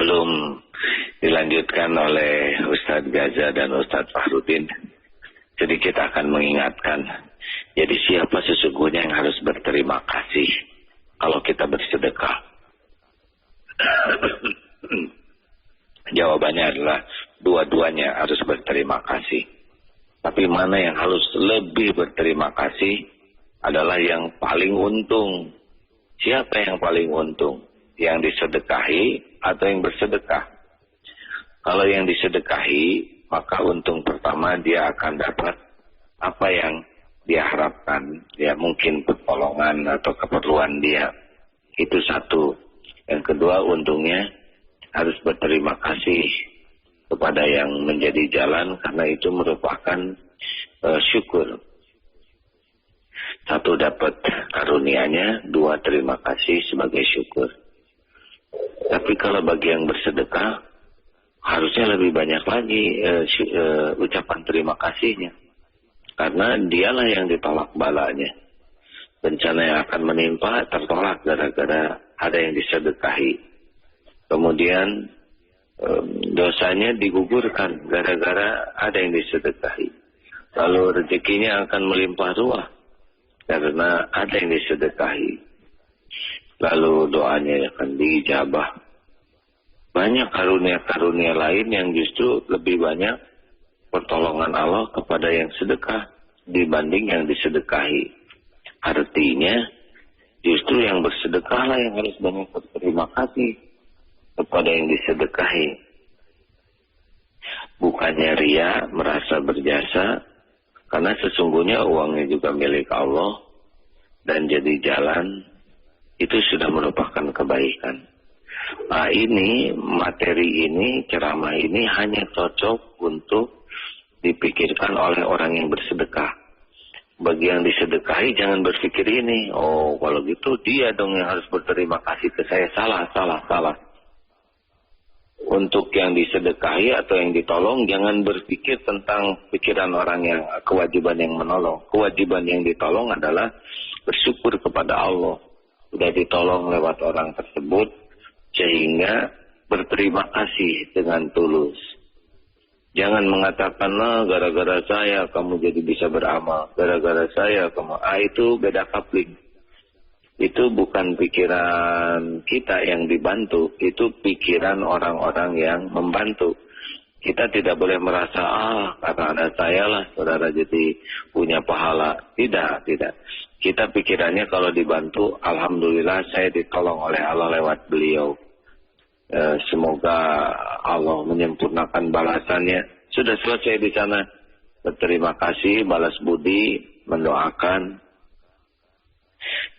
Sebelum dilanjutkan oleh Ustadz Gaza dan Ustadz Fahrudin, sedikit akan mengingatkan. Jadi siapa sesungguhnya yang harus berterima kasih kalau kita bersedekah? Jawabannya adalah dua-duanya harus berterima kasih. Tapi mana yang harus lebih berterima kasih adalah yang paling untung. Siapa yang paling untung? Yang disedekahi atau yang bersedekah? Kalau yang disedekahi, maka untung pertama dia akan dapat apa yang dia harapkan. Ya mungkin pertolongan atau keperluan dia. Itu satu. Yang kedua, untungnya harus berterima kasih kepada yang menjadi jalan, karena itu merupakan syukur. Satu, dapat karunianya. Dua, terima kasih sebagai syukur. Tapi kalau bagi yang bersedekah, harusnya lebih banyak lagi ucapan terima kasihnya. Karena dialah yang ditolak balanya. Bencana yang akan menimpa tertolak gara-gara ada yang disedekahi. Kemudian dosanya digugurkan gara-gara ada yang disedekahi. Lalu rezekinya akan melimpah ruah karena ada yang disedekahi. Lalu doanya akan diijabah. Banyak karunia-karunia lain yang justru lebih banyak pertolongan Allah kepada yang sedekah dibanding yang disedekahi. Artinya justru yang bersedekahlah yang harus banyak berterima kasih kepada yang disedekahi. Bukannya ria, merasa berjasa, karena sesungguhnya uangnya juga milik Allah dan jadi jalan, itu sudah merupakan kebaikan. Nah ini, materi ini, ceramah ini hanya cocok untuk dipikirkan oleh orang yang bersedekah. Bagi yang disedekahi jangan berpikir ini, oh kalau gitu dia dong yang harus berterima kasih ke saya. Salah. Untuk yang disedekahi atau yang ditolong, jangan berpikir tentang pikiran orang yang kewajiban yang menolong. Kewajiban yang ditolong adalah bersyukur kepada Allah. Sudah ditolong lewat orang tersebut, sehingga berterima kasih dengan tulus. Jangan mengatakan, nah gara-gara saya kamu jadi bisa beramal. Gara-gara saya kamu, itu beda kapling. Itu bukan pikiran kita yang dibantu, itu pikiran orang-orang yang membantu. Kita tidak boleh merasa, karena ada saya lah saudara jadi punya pahala. Tidak. Kita pikirannya kalau dibantu, alhamdulillah saya ditolong oleh Allah lewat beliau. Semoga Allah menyempurnakan balasannya. Sudah selesai di sana. Berterima kasih, balas budi, mendoakan.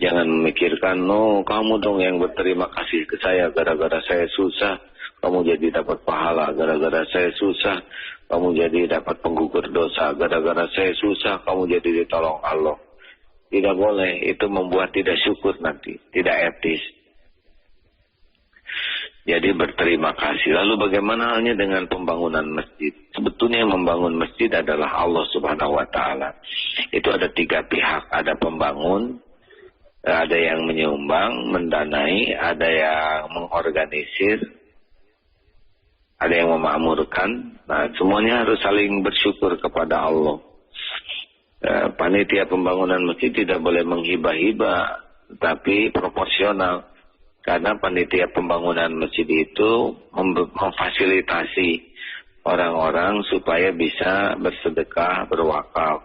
Jangan memikirkan, kamu dong yang berterima kasih ke saya gara-gara saya susah. Kamu jadi dapat pahala, gara-gara saya susah. Kamu jadi dapat penggugur dosa, gara-gara saya susah. Kamu jadi ditolong Allah. Tidak boleh, itu membuat tidak syukur nanti, tidak etis. Jadi berterima kasih. Lalu bagaimana halnya dengan pembangunan masjid? Sebetulnya yang membangun masjid adalah Allah Subhanahu wa Ta'ala. Itu ada tiga pihak, ada pembangun, ada yang menyumbang, mendanai, ada yang mengorganisir, ada yang memakmurkan. Nah, semuanya harus saling bersyukur kepada Allah. Panitia pembangunan masjid tidak boleh menghibah-hibah, tapi proporsional. Karena panitia pembangunan masjid itu memfasilitasi orang-orang supaya bisa bersedekah, berwakaf.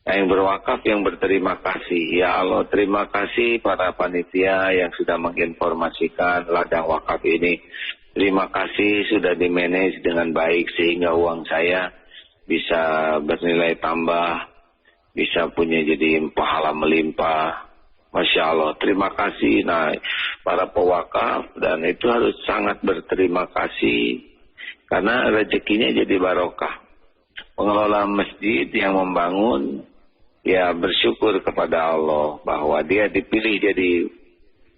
Nah, yang berwakaf yang berterima kasih. Ya Allah, terima kasih para panitia yang sudah menginformasikan ladang wakaf ini. Terima kasih sudah dimanage dengan baik sehingga uang saya bisa bernilai tambah, bisa punya jadi pahala melimpah. Masya Allah, terima kasih. Nah, para pewakaf dan itu harus sangat berterima kasih karena rezekinya jadi barokah. Pengelola masjid yang membangun, ya bersyukur kepada Allah bahwa dia dipilih jadi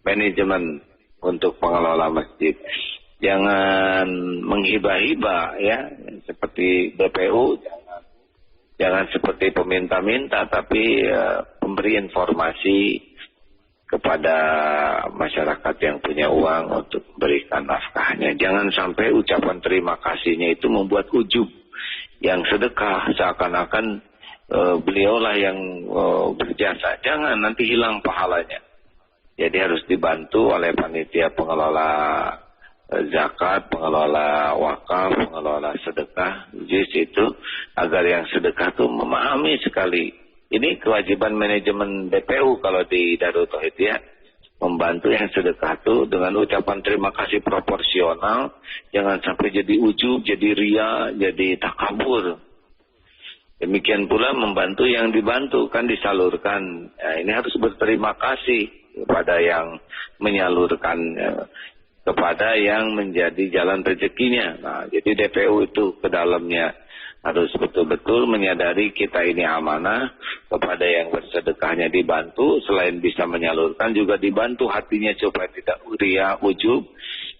manajemen untuk pengelola masjid. Jangan menghibah-hibah ya, seperti BPU, jangan seperti peminta-minta, tapi memberi informasi kepada masyarakat yang punya uang untuk berikan nafkahnya. seterusnya. Jangan sampai ucapan terima kasihnya itu membuat ujub. Yang sedekah seakan-akan beliaulah yang berjasa. Jangan, nanti hilang pahalanya. Jadi harus dibantu oleh panitia pengelola zakat, pengelola wakaf, pengelola sedekah, juz itu, agar yang sedekah itu memahami sekali. Ini kewajiban manajemen DPU kalau di Darut Tauhid ya, membantu yang sedekah itu dengan ucapan terima kasih proporsional, jangan sampai jadi ujub, jadi ria, jadi takabur. Demikian pula membantu yang dibantu, kan disalurkan. Nah, ini harus berterima kasih kepada yang menyalurkan, kepada yang menjadi jalan rezekinya. Nah, jadi DPU itu ke dalamnya harus betul-betul menyadari kita ini amanah, kepada yang bersedekahnya dibantu, selain bisa menyalurkan juga dibantu hatinya supaya tidak ria, ujub,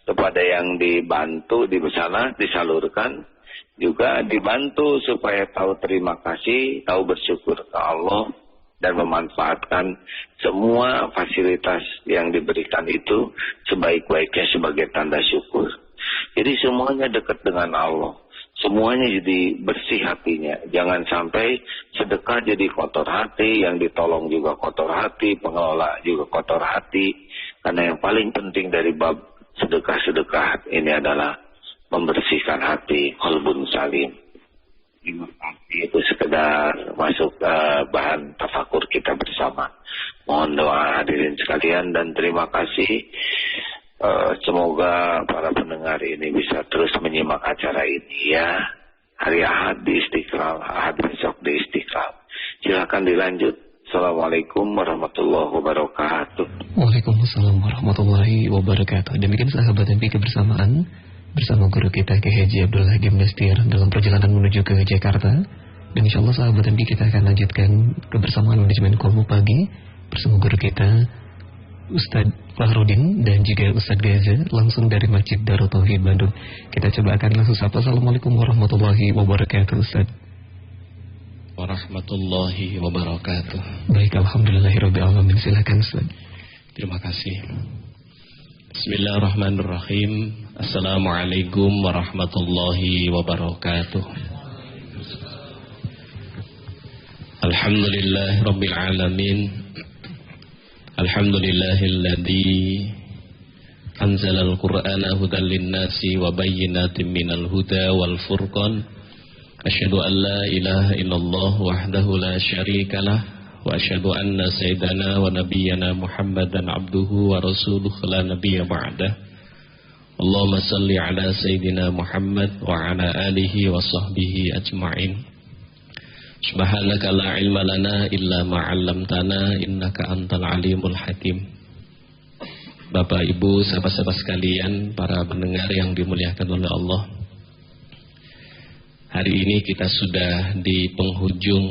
kepada yang dibantu di sana disalurkan juga dibantu supaya tahu terima kasih, tahu bersyukur ke Allah dan memanfaatkan semua fasilitas yang diberikan itu sebaik-baiknya sebagai tanda syukur. Jadi semuanya dekat dengan Allah. Semuanya jadi bersih hatinya. Jangan sampai sedekah jadi kotor hati, yang ditolong juga kotor hati, pengelola juga kotor hati. Karena yang paling penting dari bab sedekah-sedekah ini adalah membersihkan hati, qalbun salim. Itu sekedar masuk bahan tafakur kita bersama. Mohon doa hadirin sekalian dan terima kasih. Semoga para pendengar ini bisa terus menyimak acara ini ya. Hari Ahad di Istiqlal, Ahad besok di Istiqlal. Silakan dilanjut. Assalamualaikum warahmatullahi wabarakatuh. Waalaikumsalam warahmatullahi wabarakatuh. Demikian sahabat MPI kebersamaan bersama guru kita Kiai Haji Abdul Hakim Dastir dalam perjalanan menuju ke Jakarta. Dan insyaallah sahabat MPI kita akan lanjutkan kebersamaan manajemen Kolbu pagi bersama guru kita Ustadz Fahrudin dan juga Ustadz Gaza langsung dari Masjid Darut Tauhid Bandung. Kita coba akan langsung sapa. Assalamualaikum warahmatullahi wabarakatuh Ustadz. Warahmatullahi wabarakatuh. Baik, alhamdulillahirabbil alamin. Silakan Ustadz. Terima kasih. Bismillahirrahmanirrahim. Assalamualaikum warahmatullahi wabarakatuh. Alhamdulillahirabbil alamin. Alhamdulillahilladzi anzalal qur'ana hudan lin-nasi wa bayyinatin minal huda wal furqan. Asyhadu an la ilaha illallah wahdahu la syarikalah wa asyhadu anna sayyidana wa nabiyyana Muhammadan abduhu wa rasuluhu la nabiyya ba'dah. Allahumma salli ala sayyidina Muhammad wa ala alihi wa sahbihi ajma'in. Subhanaka la ilma lana illa ma 'allamtana innaka antal alimul hakim. Bapak Ibu, sahabat-sahabat sekalian, para pendengar yang dimuliakan oleh Allah. Hari ini kita sudah di penghujung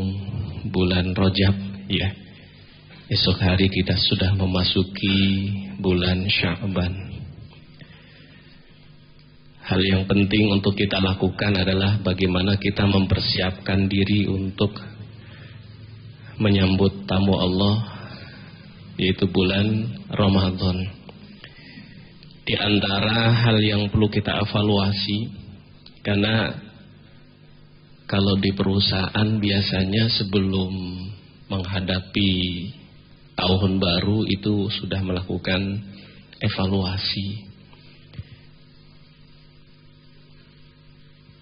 bulan Rajab ya. Esok hari kita sudah memasuki bulan Sya'ban. Hal yang penting untuk kita lakukan adalah bagaimana kita mempersiapkan diri untuk menyambut tamu Allah, yaitu bulan Ramadan. Di antara hal yang perlu kita evaluasi, karena kalau di perusahaan biasanya sebelum menghadapi tahun baru itu sudah melakukan evaluasi.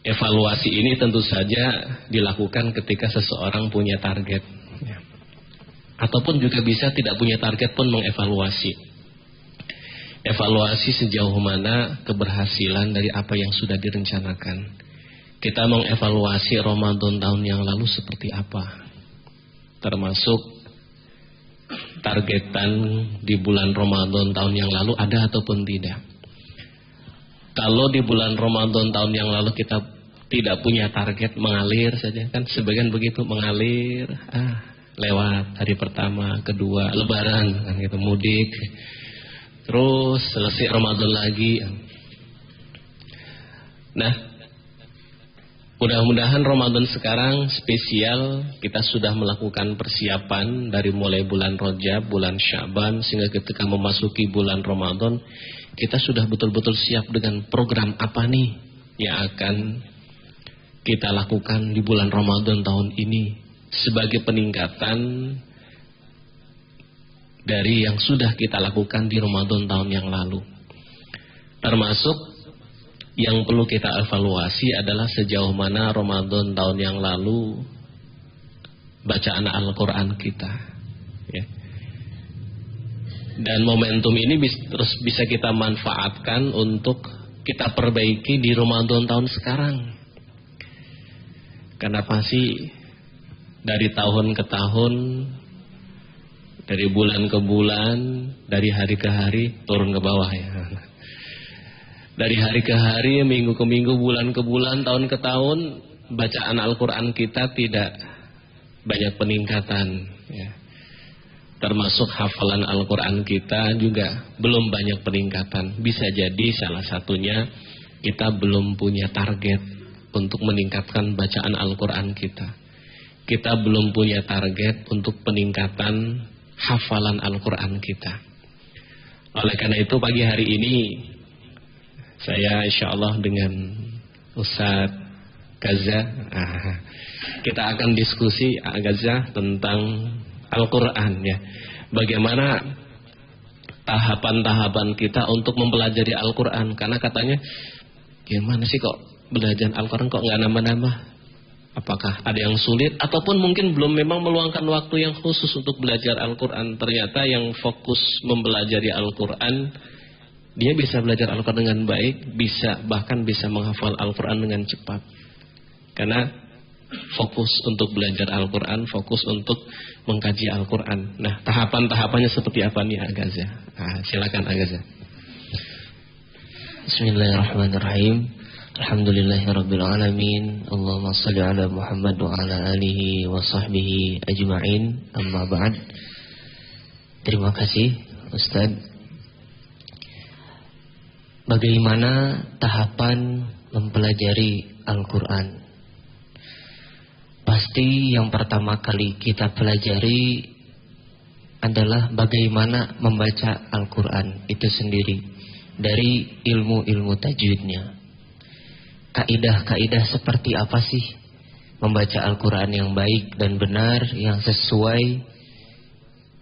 Evaluasi ini tentu saja dilakukan ketika seseorang punya target, ataupun juga bisa tidak punya target pun mengevaluasi. Evaluasi sejauh mana keberhasilan dari apa yang sudah direncanakan. Kita mengevaluasi Ramadan tahun yang lalu seperti apa, termasuk targetan di bulan Ramadan tahun yang lalu ada ataupun tidak. Kalau di bulan Ramadan tahun yang lalu kita tidak punya target, mengalir saja kan, sebagian begitu, mengalir, lewat hari pertama, kedua, lebaran kan gitu, mudik, terus selesai Ramadan lagi. Nah, Mudah-mudahan Ramadan sekarang spesial, kita sudah melakukan persiapan dari mulai bulan Rajab, bulan Sya'ban, sehingga ketika memasuki bulan Ramadan, kita sudah betul-betul siap dengan program apa nih yang akan kita lakukan di bulan Ramadan tahun ini sebagai peningkatan dari yang sudah kita lakukan di Ramadan tahun yang lalu. Termasuk yang perlu kita evaluasi adalah sejauh mana Ramadan tahun yang lalu bacaan Al-Quran kita, ya. Dan momentum ini terus bisa kita manfaatkan untuk kita perbaiki di Ramadan tahun sekarang. Karena pasti dari tahun ke tahun, dari bulan ke bulan, dari hari ke hari turun ke bawah, ya. Dari hari ke hari, minggu ke minggu, bulan ke bulan, tahun ke tahun, bacaan Al-Quran kita tidak banyak peningkatan, ya. Termasuk hafalan Al-Quran kita juga belum banyak peningkatan. Bisa jadi salah satunya kita belum punya target untuk meningkatkan bacaan Al-Quran kita. Kita belum punya target untuk peningkatan hafalan Al-Quran kita. Oleh karena itu pagi hari ini saya insya Allah dengan Ustaz Gaza, kita akan diskusi Gaza tentang Al-Quran, ya. Bagaimana tahapan-tahapan kita untuk mempelajari Al-Quran. Karena katanya, gimana sih kok belajar Al-Quran kok nggak nambah-nambah? Apakah ada yang sulit? Ataupun mungkin belum memang meluangkan waktu yang khusus untuk belajar Al-Quran. Ternyata yang fokus mempelajari Al-Quran, dia bisa belajar Al-Quran dengan baik, bahkan bisa menghafal Al-Quran dengan cepat. Karena fokus untuk belajar Al-Quran, fokus untuk mengkaji Al-Quran. Nah, tahapan-tahapannya seperti apa nih Agaza? Silakan Agaza. Bismillahirrahmanirrahim. Alhamdulillahirabbil alamin. Allahumma shalli ala Muhammad wa ala alihi wa sahbihi ajma'in. Amma ba'd. Terima kasih Ustaz. Bagaimana tahapan mempelajari Al-Quran? Pasti yang pertama kali kita pelajari adalah bagaimana membaca Al-Quran itu sendiri, dari ilmu-ilmu tajwidnya. Kaidah-kaidah seperti apa sih membaca Al-Quran yang baik dan benar, yang sesuai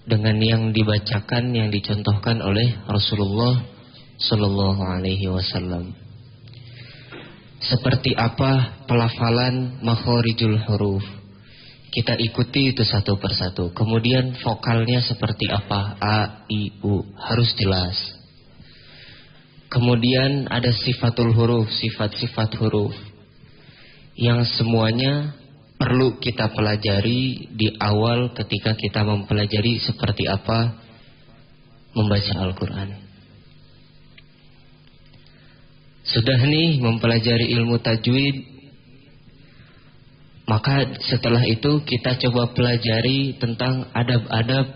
dengan yang dibacakan, yang dicontohkan oleh Rasulullah Sallallahu Alaihi Wasallam. Seperti apa pelafalan makhorijul huruf, kita ikuti itu satu persatu. Kemudian vokalnya seperti apa, a, i, u, harus jelas. Kemudian ada sifatul huruf, sifat-sifat huruf, yang semuanya perlu kita pelajari di awal ketika kita mempelajari seperti apa membaca Al-Quran. Sudah nih mempelajari ilmu tajwid, maka setelah itu kita coba pelajari tentang adab-adab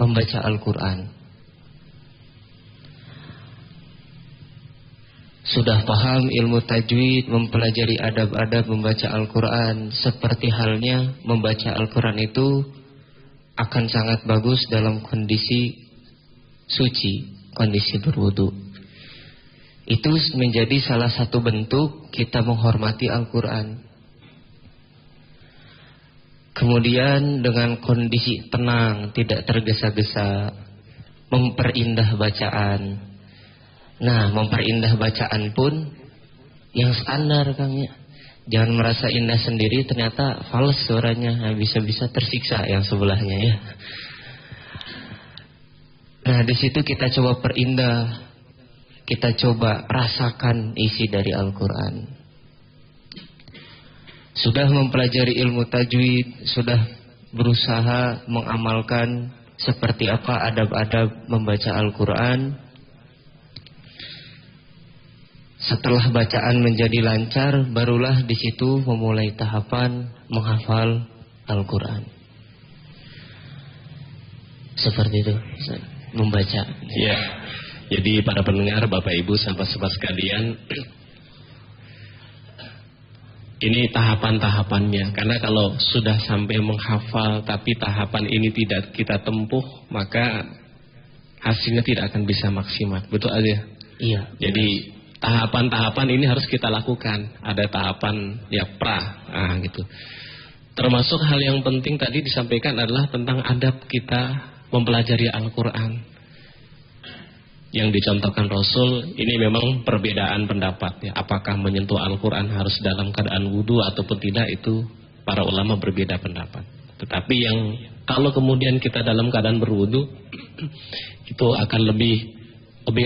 membaca Al-Quran. Sudah paham ilmu tajwid, mempelajari adab-adab membaca Al-Quran. Seperti halnya membaca Al-Quran itu akan sangat bagus dalam kondisi suci, kondisi berwudu. Itu menjadi salah satu bentuk kita menghormati Al-Quran. Kemudian dengan kondisi tenang, tidak tergesa-gesa, memperindah bacaan. Nah, memperindah bacaan pun yang standar, Kang, ya. Jangan merasa indah sendiri ternyata fals suaranya, bisa-bisa tersiksa yang sebelahnya, ya. Nah, di situ kita coba perindah. Kita coba rasakan isi dari Al-Quran. Sudah mempelajari ilmu tajwid, sudah berusaha mengamalkan seperti apa adab-adab membaca Al-Quran. Setelah bacaan menjadi lancar, barulah di situ memulai tahapan menghafal Al-Quran. Seperti itu, membaca. Ya. Jadi para pendengar, Bapak Ibu, sahabat-sahabat sekalian, Ini tahapan-tahapannya. Karena kalau sudah sampai menghafal tapi tahapan ini tidak kita tempuh, maka hasilnya tidak akan bisa maksimal. Betul aja? Iya. Jadi tahapan-tahapan ini harus kita lakukan. Ada tahapan ya gitu. Termasuk hal yang penting tadi disampaikan adalah tentang adab kita mempelajari Al-Quran. Yang dicontohkan Rasul, ini memang perbedaan pendapat ya. Apakah menyentuh Al-Quran harus dalam keadaan wudu ataupun tidak, itu para ulama berbeda pendapat. Tetapi yang kalau kemudian kita dalam keadaan berwudu, itu akan lebih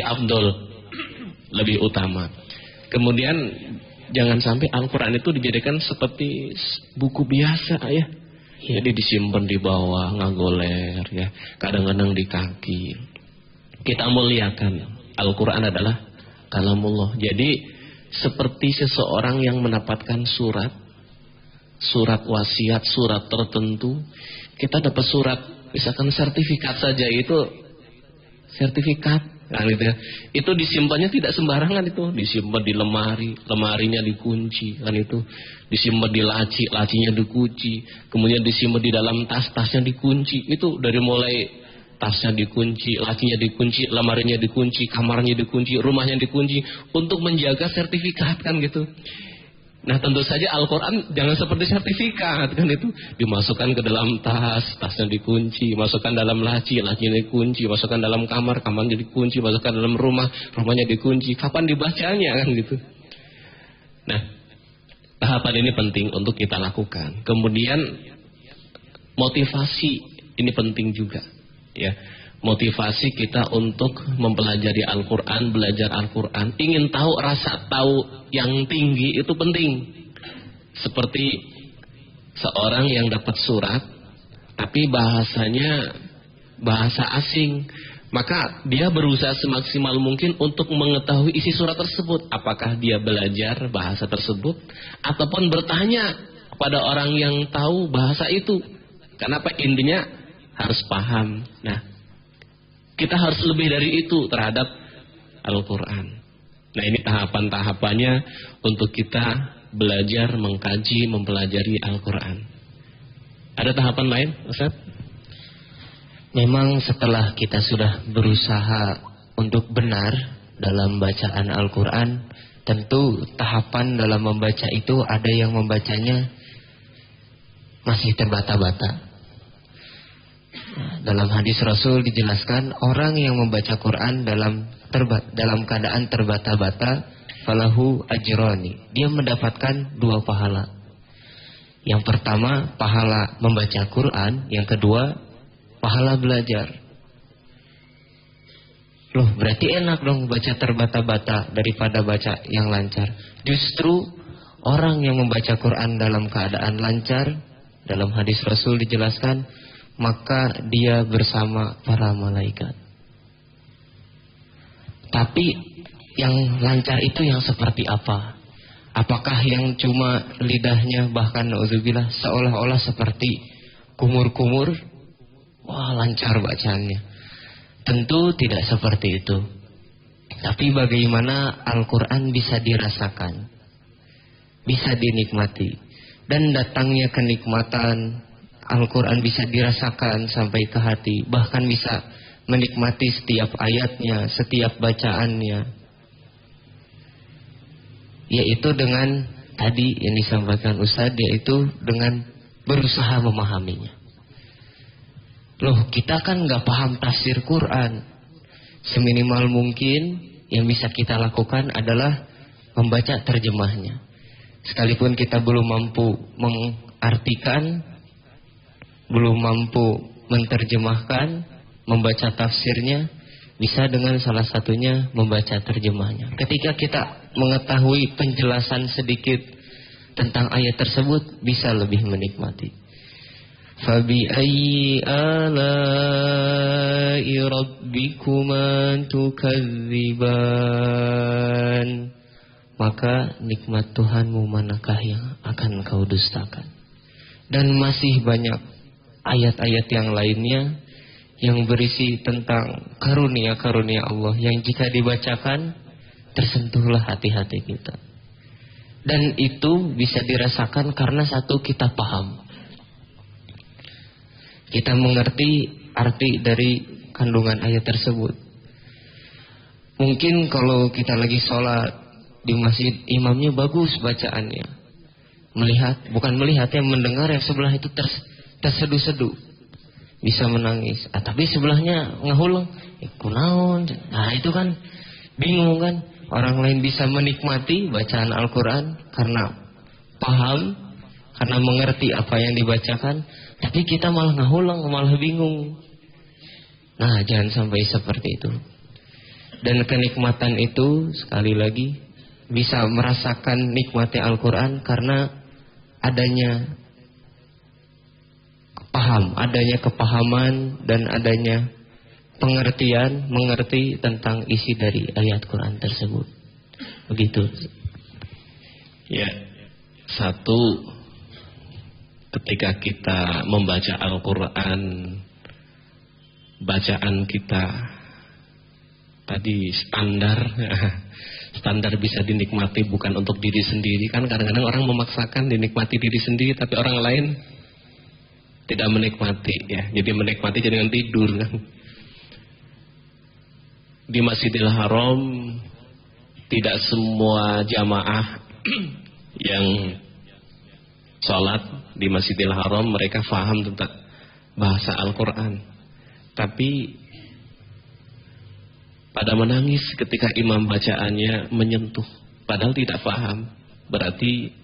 afdol, lebih utama. Kemudian jangan sampai Al-Quran itu dijadikan seperti buku biasa ya. Jadi disimpan di bawah, ngagoler ya. Kadang-kadang di kaki. Kita muliakan Al-Quran adalah kalamullah. Jadi seperti seseorang yang mendapatkan surat wasiat, surat tertentu. Kita dapat surat, misalkan sertifikat saja, itu sertifikat. Nah, gitu ya. Itu disimpannya tidak sembarangan, itu disimpan di lemari, lemarinya dikunci, kan itu disimpan di laci, lacinya dikunci, kemudian disimpan di dalam tas, tasnya dikunci. Itu dari mulai tasnya dikunci, lacinya dikunci, lemarinya dikunci, kamarnya dikunci, rumahnya dikunci untuk menjaga sertifikat, kan gitu. Nah, tentu saja Al-Quran jangan seperti sertifikat, kan itu. Dimasukkan ke dalam tas, tasnya dikunci, masukkan dalam laci, lacinya dikunci, masukkan dalam kamar, kamarnya dikunci, masukkan dalam rumah, rumahnya dikunci. Kapan dibacanya, kan gitu. Nah, tahapan ini penting untuk kita lakukan. Kemudian motivasi ini penting juga, ya. Motivasi kita untuk mempelajari Al-Quran, belajar Al-Quran, ingin tahu, rasa tahu yang tinggi itu penting. Seperti seorang yang dapat surat, tapi bahasanya bahasa asing, maka dia berusaha semaksimal mungkin untuk mengetahui isi surat tersebut. Apakah dia belajar bahasa tersebut, ataupun bertanya kepada orang yang tahu bahasa itu. Kenapa? Intinya harus paham. Nah, kita harus lebih dari itu terhadap Al-Quran. Nah, ini tahapan-tahapannya untuk kita belajar, mengkaji, mempelajari Al-Quran. Ada tahapan lain, Ustaz? Memang setelah kita sudah berusaha untuk benar dalam bacaan Al-Quran, tentu tahapan dalam membaca itu ada yang membacanya masih terbata-bata. Dalam hadis Rasul dijelaskan, orang yang membaca Quran dalam keadaan terbata-bata, falahu ajrani, dia mendapatkan 2 pahala. Yang pertama pahala membaca Quran, yang kedua pahala belajar. Loh, berarti enak dong baca terbata-bata daripada baca yang lancar. Justru orang yang membaca Quran dalam keadaan lancar, dalam hadis Rasul dijelaskan, maka dia bersama para malaikat. Tapi yang lancar itu yang seperti apa? Apakah yang cuma lidahnya, bahkan na'udzubillah, seolah-olah seperti kumur-kumur? Wah, lancar bacaannya. Tentu tidak seperti itu. Tapi bagaimana Al-Quran bisa dirasakan, bisa dinikmati, dan datangnya kenikmatan Al-Quran bisa dirasakan sampai ke hati, bahkan bisa menikmati setiap ayatnya, setiap bacaannya. Yaitu dengan tadi yang disampaikan Ustaz, yaitu dengan berusaha memahaminya. Loh, kita kan gak paham tafsir Quran. Seminimal mungkin yang bisa kita lakukan adalah membaca terjemahnya. Sekalipun kita belum mampu mengartikan, belum mampu menerjemahkan, membaca tafsirnya, bisa dengan salah satunya membaca terjemahnya. Ketika kita mengetahui penjelasan sedikit tentang ayat tersebut, bisa lebih menikmati. Fabi ayyi ala'i rabbikuma tukadziban, maka nikmat Tuhanmu manakah yang akan kau dustakan. Dan masih banyak ayat-ayat yang lainnya yang berisi tentang karunia-karunia Allah yang jika dibacakan tersentuhlah hati-hati kita. Dan itu bisa dirasakan karena satu, kita paham. Kita mengerti arti dari kandungan ayat tersebut. Mungkin kalau kita lagi sholat di masjid, imamnya bagus bacaannya. Bukan melihat, yang mendengar yang sebelah itu terseduh-seduh. Bisa menangis. Tapi sebelahnya ngahulang. Kunaon. Nah itu kan bingung kan. Orang lain bisa menikmati bacaan Al-Quran karena paham, karena mengerti apa yang dibacakan. Tapi kita malah ngahulang, malah bingung. Nah, jangan sampai seperti itu. Dan kenikmatan itu, sekali lagi, bisa merasakan nikmatnya Al-Quran karena adanya kepahaman dan adanya pengertian, mengerti tentang isi dari ayat Quran tersebut. Begitu. Ya, satu, ketika kita membaca Al-Quran, bacaan kita tadi standar bisa dinikmati bukan untuk diri sendiri. Kan kadang-kadang orang memaksakan dinikmati diri sendiri, tapi orang lain tidak menikmati, ya. Jadi menikmati jadi dengan tidur kan. Di Masjidil Haram tidak semua jamaah yang sholat di Masjidil Haram mereka faham tentang bahasa Al-Quran. Tapi pada menangis ketika imam bacaannya menyentuh, padahal tidak faham. Berarti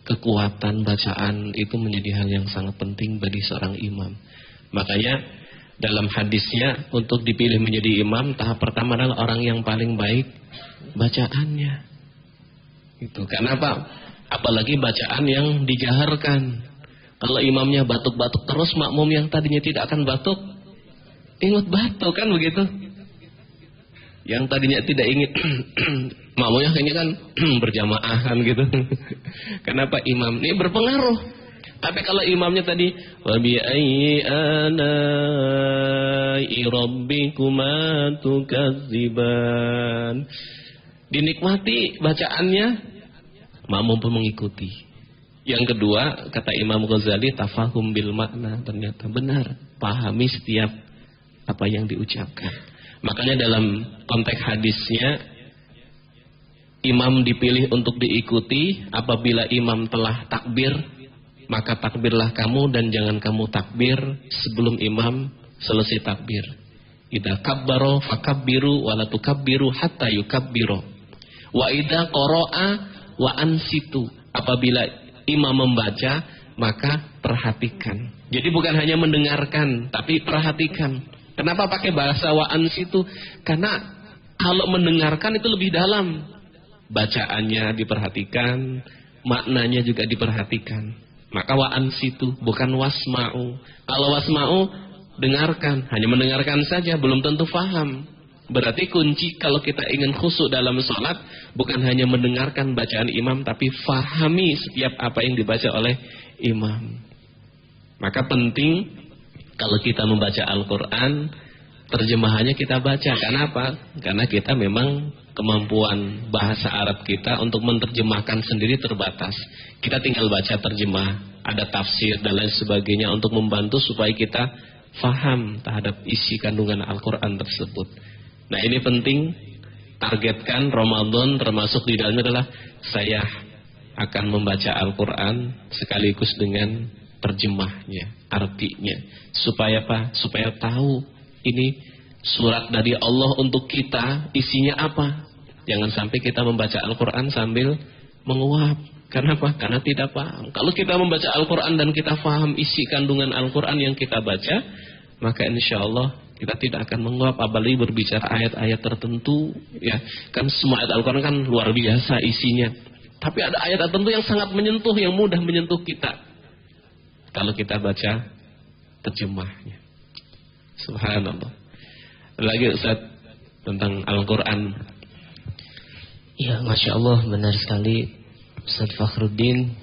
kekuatan bacaan itu menjadi hal yang sangat penting bagi seorang imam. Makanya dalam hadisnya untuk dipilih menjadi imam, tahap pertama adalah orang yang paling baik bacaannya. Itu kenapa? Apalagi bacaan yang dijaharkan. Kalau imamnya batuk-batuk terus, makmum yang tadinya tidak akan batuk, ingat batuk kan begitu. Yang tadinya tidak ingin makmumnya kayaknya kan berjamaah kan gitu. Kenapa imam? Ini berpengaruh. Tapi kalau imamnya tadi wa bi ayyi ana'i rabbikuma tukadziban, dinikmati bacaannya, makmum pun mengikuti. Yang kedua, kata Imam Ghazali, tafahum bil makna, ternyata benar, pahami setiap apa yang diucapkan. Makanya dalam konteks hadisnya, imam dipilih untuk diikuti apabila imam telah takbir, maka takbirlah kamu dan jangan kamu takbir sebelum imam selesai takbir. Idza kabbaro fakabbiru wa la tukabbiru hatta yukabbiru. Wa idza qara'a wa ansitu. Apabila imam membaca, maka perhatikan. Jadi bukan hanya mendengarkan, tapi perhatikan. Kenapa pakai bahasa wa ansitu? Karena kalau mendengarkan itu lebih dalam. Bacaannya diperhatikan, maknanya juga diperhatikan. Maka wa'an situ, bukan wasma'u. Kalau wasma'u, dengarkan. Hanya mendengarkan saja, belum tentu faham. Berarti kunci kalau kita ingin khusyuk dalam sholat, bukan hanya mendengarkan bacaan imam, tapi fahami setiap apa yang dibaca oleh imam. Maka penting, kalau kita membaca Al-Quran, terjemahannya kita baca. Kenapa? Karena kita memang kemampuan bahasa Arab kita untuk menerjemahkan sendiri terbatas. Kita tinggal baca terjemah, ada tafsir dan lain sebagainya untuk membantu supaya kita faham terhadap isi kandungan Al-Quran tersebut. Nah ini penting, targetkan Ramadan termasuk di dalamnya adalah saya akan membaca Al-Quran sekaligus dengan terjemahnya, artinya. Supaya apa? Supaya tahu ini surat dari Allah untuk kita, isinya apa. Jangan sampai kita membaca Al-Quran sambil menguap. Kenapa? Karena tidak paham. Kalau kita membaca Al-Quran dan kita paham isi kandungan Al-Quran yang kita baca, maka insya Allah kita tidak akan menguap. Apalagi berbicara ayat-ayat tertentu, ya kan semua ayat Al-Quran kan luar biasa isinya. Tapi ada ayat tertentu yang sangat menyentuh, yang mudah menyentuh kita. Kalau kita baca terjemahnya. Subhanallah. Lagi Ustaz tentang Al-Quran. Ya, Masya Allah, benar sekali Ustaz Fakhruddin.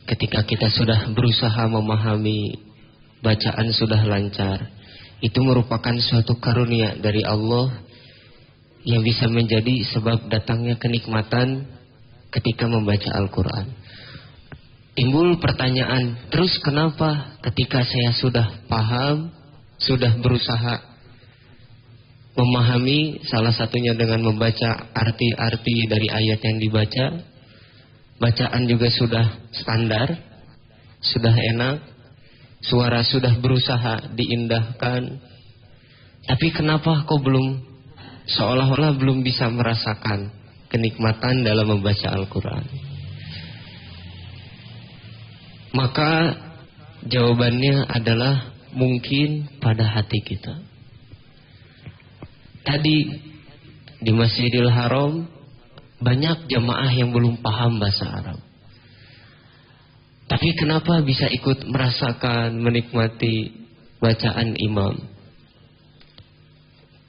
Ketika kita sudah berusaha memahami, bacaan sudah lancar, itu merupakan suatu karunia dari Allah yang bisa menjadi sebab datangnya kenikmatan ketika membaca Al-Quran. Timbul pertanyaan, terus kenapa ketika saya sudah paham, sudah berusaha memahami, salah satunya dengan membaca arti-arti dari ayat yang dibaca, bacaan juga sudah standar, sudah enak, suara sudah berusaha diindahkan, tapi kenapa kok belum, seolah-olah belum bisa merasakan kenikmatan dalam membaca Al-Quran? Maka jawabannya adalah mungkin pada hati kita. Tadi di Masjidil Haram banyak jamaah yang belum paham bahasa Arab. Tapi kenapa bisa ikut merasakan, menikmati bacaan imam?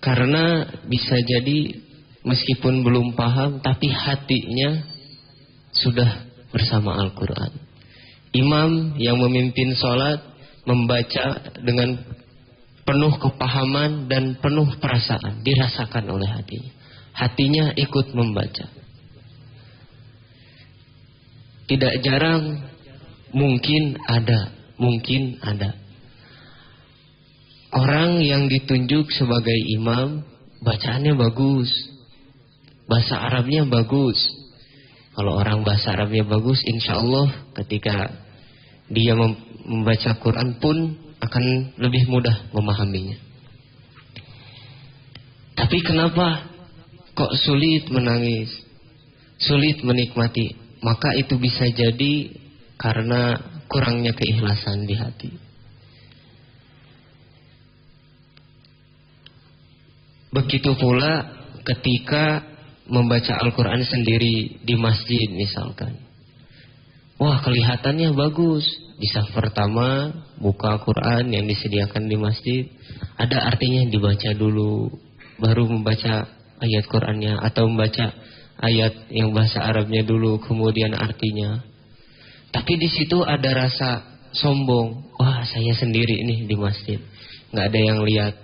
Karena bisa jadi meskipun belum paham, tapi hatinya sudah bersama Al-Quran. Imam yang memimpin sholat membaca dengan penuh kepahaman dan penuh perasaan, dirasakan oleh hatinya. Hatinya ikut membaca. Tidak jarang, mungkin ada orang yang ditunjuk sebagai imam, bacaannya bagus, bahasa Arabnya bagus. Kalau orang bahasa Arabnya bagus, insya Allah ketika dia membaca Quran pun akan lebih mudah memahaminya. Tapi kenapa kok sulit menangis, sulit menikmati? Maka itu bisa jadi karena kurangnya keikhlasan di hati. Begitu pula ketika membaca Al-Quran sendiri di masjid misalkan. Wah, kelihatannya bagus. Di saf pertama buka Quran yang disediakan di masjid, ada artinya dibaca dulu, baru membaca ayat Qurannya, atau membaca ayat yang bahasa Arabnya dulu, kemudian artinya. Tapi di situ ada rasa sombong. Wah, saya sendiri nih di masjid, nggak ada yang lihat.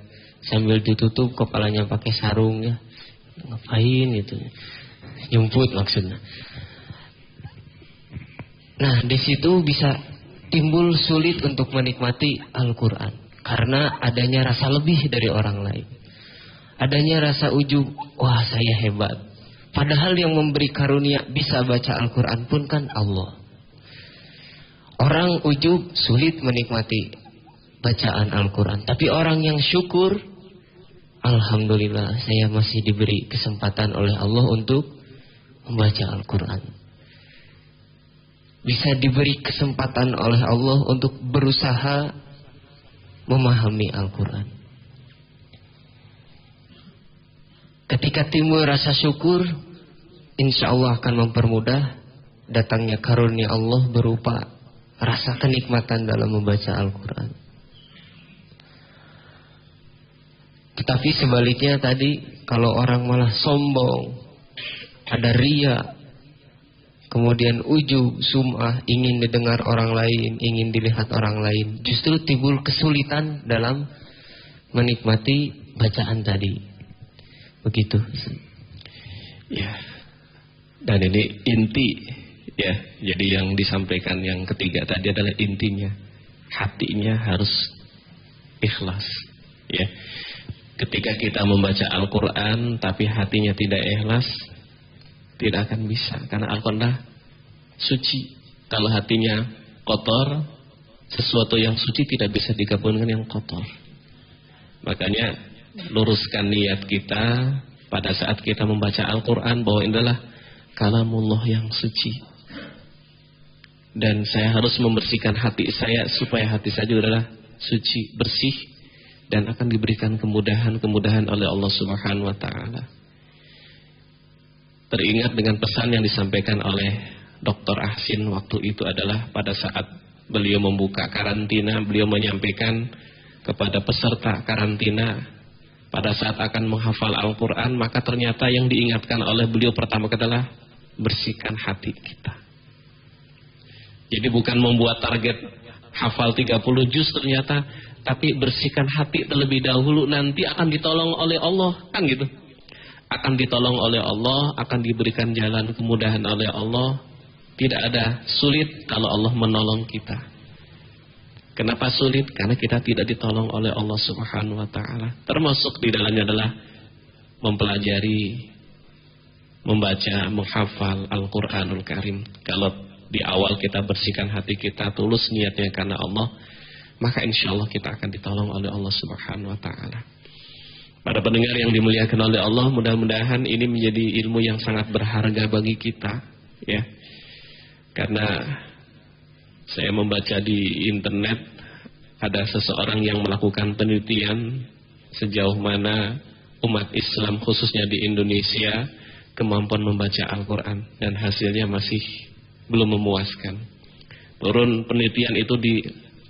Sambil ditutup kepalanya pakai sarung ya. Ngapain gitu, nyumput maksudnya. Nah, di situ bisa timbul sulit untuk menikmati Al-Quran karena adanya rasa lebih dari orang lain, adanya rasa ujub. Wah, saya hebat, padahal yang memberi karunia bisa baca Al-Quran pun kan Allah. Orang ujub sulit menikmati bacaan Al-Quran, tapi orang yang syukur, alhamdulillah saya masih diberi kesempatan oleh Allah untuk membaca Al-Quran. Bisa diberi kesempatan oleh Allah untuk berusaha memahami Al-Quran. Ketika timbul rasa syukur, insya Allah akan mempermudah datangnya karunia Allah berupa rasa kenikmatan dalam membaca Al-Quran. Tetapi sebaliknya tadi, kalau orang malah sombong, ada riya, kemudian ujub, sum'ah, ingin didengar orang lain, ingin dilihat orang lain, justru timbul kesulitan dalam menikmati bacaan tadi. Begitu. Ya. Dan ini inti, ya. Jadi yang disampaikan yang ketiga tadi adalah intinya. Hatinya harus ikhlas, ya. Ketika kita membaca Al-Quran tapi hatinya tidak ikhlas, tidak akan bisa. Karena Al-Quran suci. Kalau hatinya kotor, sesuatu yang suci tidak bisa digabungkan yang kotor. Makanya luruskan niat kita pada saat kita membaca Al-Quran bahwa ini adalah kalamullah yang suci. Dan saya harus membersihkan hati saya supaya hati saya juga adalah suci, bersih, dan akan diberikan kemudahan-kemudahan oleh Allah Subhanahu wa taala. Teringat dengan pesan yang disampaikan oleh Dr. Ahsin waktu itu adalah pada saat beliau membuka karantina, beliau menyampaikan kepada peserta karantina pada saat akan menghafal Al-Quran, maka ternyata yang diingatkan oleh beliau pertama adalah bersihkan hati kita. Jadi bukan membuat target hafal 30 juz ternyata, tapi bersihkan hati terlebih dahulu, nanti akan ditolong oleh Allah, kan gitu. akan ditolong oleh Allah, akan diberikan jalan kemudahan oleh Allah. Tidak ada sulit kalau Allah menolong kita. Kenapa sulit? Karena kita tidak ditolong oleh Allah Subhanahu wa taala. Termasuk di dalamnya adalah mempelajari, membaca, menghafal Al-Qur'anul Karim. Kalau di awal kita bersihkan hati kita, tulus niatnya karena Allah, maka insya Allah kita akan ditolong oleh Allah Subhanahu wa taala. Para pendengar yang dimuliakan oleh Allah, mudah-mudahan ini menjadi ilmu yang sangat berharga bagi kita, ya. Karena saya membaca di internet ada seseorang yang melakukan penelitian sejauh mana umat Islam khususnya di Indonesia kemampuan membaca Al-Quran, dan hasilnya masih belum memuaskan. Turun penelitian itu di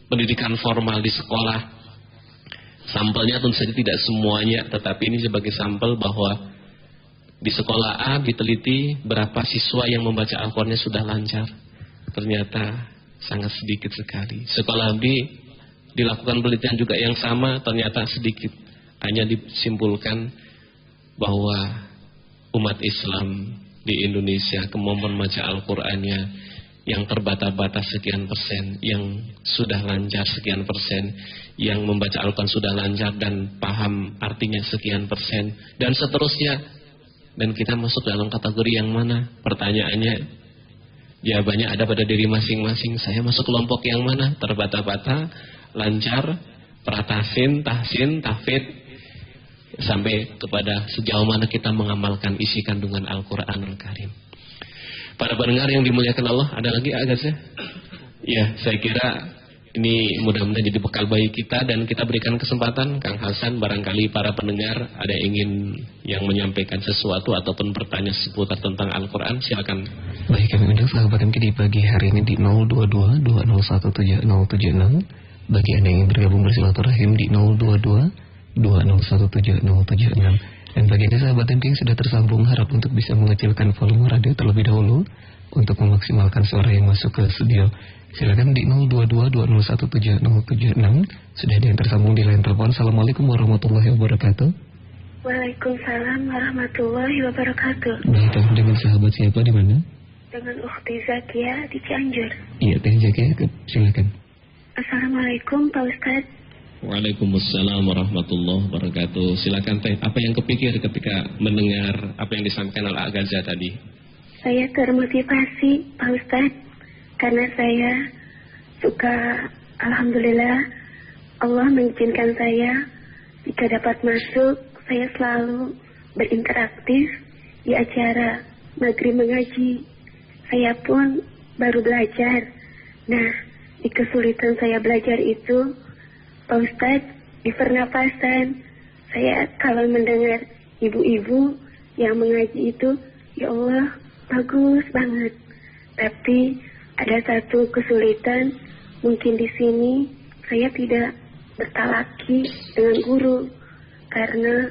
pendidikan formal di sekolah. Sampelnya tentu saja tidak semuanya, tetapi ini sebagai sampel bahwa di sekolah A diteliti berapa siswa yang membaca Al-Qurannya sudah lancar. Ternyata sangat sedikit sekali. Sekolah B dilakukan penelitian juga yang sama, ternyata sedikit. Hanya disimpulkan bahwa umat Islam di Indonesia kemampuan membaca Al-Qurannya yang terbata-bata sekian persen, yang sudah lancar sekian persen, yang membaca Al-Quran sudah lancar dan paham artinya sekian persen, dan seterusnya. Dan kita masuk dalam kategori yang mana? Pertanyaannya, jawabannya ada pada diri masing-masing. Saya masuk kelompok yang mana? Terbata-bata, lancar, pratasin, tahsin, tahfidz, sampai kepada sejauh mana kita mengamalkan isi kandungan Al-Quranul Karim. Para pendengar yang dimuliakan Allah, ada lagi agaknya? Ya, saya kira ini mudah-mudahan jadi bekal bagi kita, dan kita berikan kesempatan Kang Hasan, barangkali para pendengar ada ingin yang menyampaikan sesuatu ataupun bertanya seputar tentang Al-Quran, silakan. Baik, kami undang sahabat MK di pagi hari ini di 022-2017076. Bagi Anda yang ingin bergabung bersilaturahim di 022-2017076. Dan bagi Anda sahabat MK yang sudah tersambung, harap untuk bisa mengecilkan volume radio terlebih dahulu untuk memaksimalkan suara yang masuk ke studio. Silakan di 022-2017076. Sudah ada yang tersambung di line telepon. Assalamualaikum warahmatullahi wabarakatuh. Waalaikumsalam warahmatullahi wabarakatuh. Baik, dengan sahabat siapa di mana? Dengan Ukhti Zakia di Cianjur. Iya, Teh Zakia, silakan. Assalamualaikum Pak Ustadz. Waalaikumsalam warahmatullahi wabarakatuh. Silakan Teh, apa yang kepikir ketika mendengar apa yang disampaikan oleh Agaza tadi? Saya termotivasi Pak Ustadz, karena saya suka, alhamdulillah Allah mengizinkan saya jika dapat masuk. Saya selalu berinteraktif di acara maghrib mengaji. Saya pun baru belajar. Nah, di kesulitan saya belajar itu, Pak Ustadz, di pernapasan, saya kalau mendengar ibu-ibu yang mengaji itu, ya Allah, bagus banget. Tapi ada satu kesulitan, mungkin di sini saya tidak bertalaki dengan guru, karena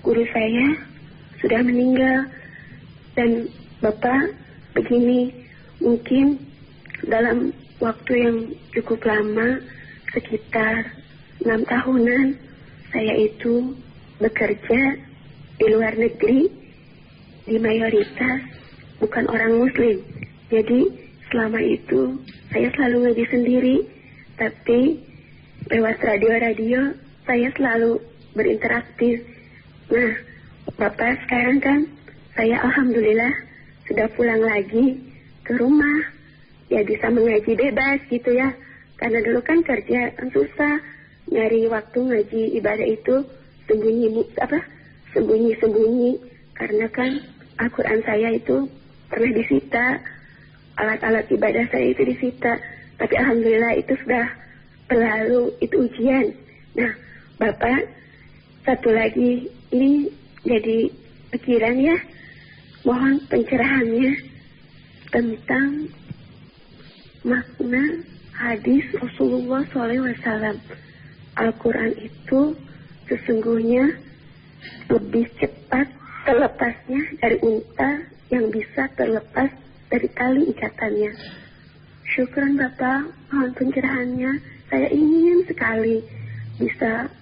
guru saya sudah meninggal. Dan Bapak, begini, mungkin dalam waktu yang cukup lama, sekitar 6 tahunan, saya itu bekerja di luar negeri, di mayoritas bukan orang muslim. Jadi selama itu saya selalu ngaji sendiri, tapi lewat radio-radio saya selalu berinteraktif. Nah, Bapak, sekarang kan saya alhamdulillah sudah pulang lagi ke rumah, ya bisa mengaji bebas gitu ya. Karena dulu kan kerja kan susah, nyari waktu ngaji ibadah itu sembunyi-sembunyi, karena kan Al-Quran saya itu pernah disita, alat-alat ibadah saya itu disita. Tapi alhamdulillah itu sudah berlalu, itu ujian. Nah, Bapak, satu lagi, ini jadi pikiran ya, mohon pencerahannya tentang makna hadis Rasulullah SAW. Al-Quran itu sesungguhnya lebih cepat terlepasnya dari unta yang bisa terlepas dari tali ikatannya. Syukran Bapak, mohon pencerahannya. Saya ingin sekali bisa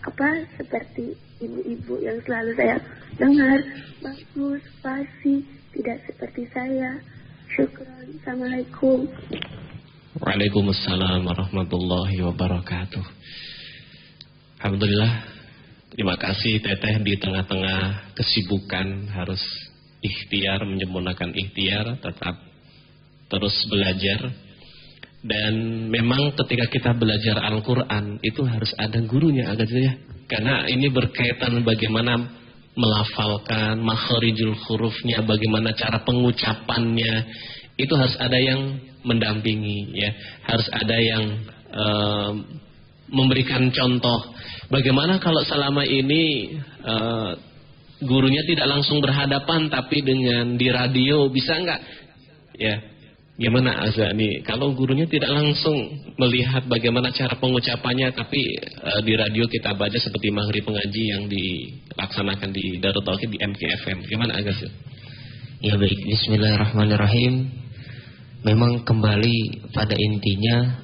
seperti ibu-ibu yang selalu saya dengar. Bagus, fasih, tidak seperti saya. Syukran. Assalamualaikum. Waalaikumsalam warahmatullahi wabarakatuh. Alhamdulillah. Terima kasih Teteh, di tengah-tengah kesibukan harus ikhtiar, menyempurnakan ikhtiar, tetap terus belajar. Dan memang ketika kita belajar Al-Quran itu harus ada gurunya agak ya. Karena ini berkaitan bagaimana melafalkan, makharijul hurufnya, bagaimana cara pengucapannya. Itu harus ada yang mendampingi ya. Harus ada yang memberikan contoh. Bagaimana kalau selama ini gurunya tidak langsung berhadapan tapi dengan di radio, bisa enggak? Ya. Gimana Azza nih? Kalau gurunya tidak langsung melihat bagaimana cara pengucapannya, tapi di radio kita baca seperti maghrib pengaji yang dilaksanakan di Darut Tauhid di MKFM. Gimana Azza? Ya baik, bismillahirrahmanirrahim. Memang kembali pada intinya,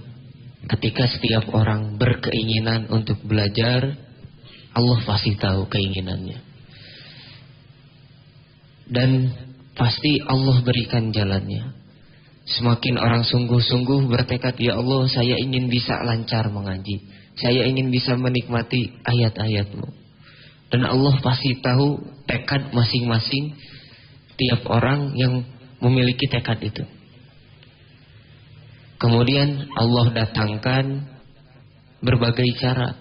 ketika setiap orang berkeinginan untuk belajar, Allah pasti tahu keinginannya. Dan pasti Allah berikan jalannya. Semakin orang sungguh-sungguh bertekad, ya Allah, saya ingin bisa lancar mengaji, saya ingin bisa menikmati ayat-ayat-Mu. Dan Allah pasti tahu tekad masing-masing tiap orang yang memiliki tekad itu. Kemudian Allah datangkan berbagai cara.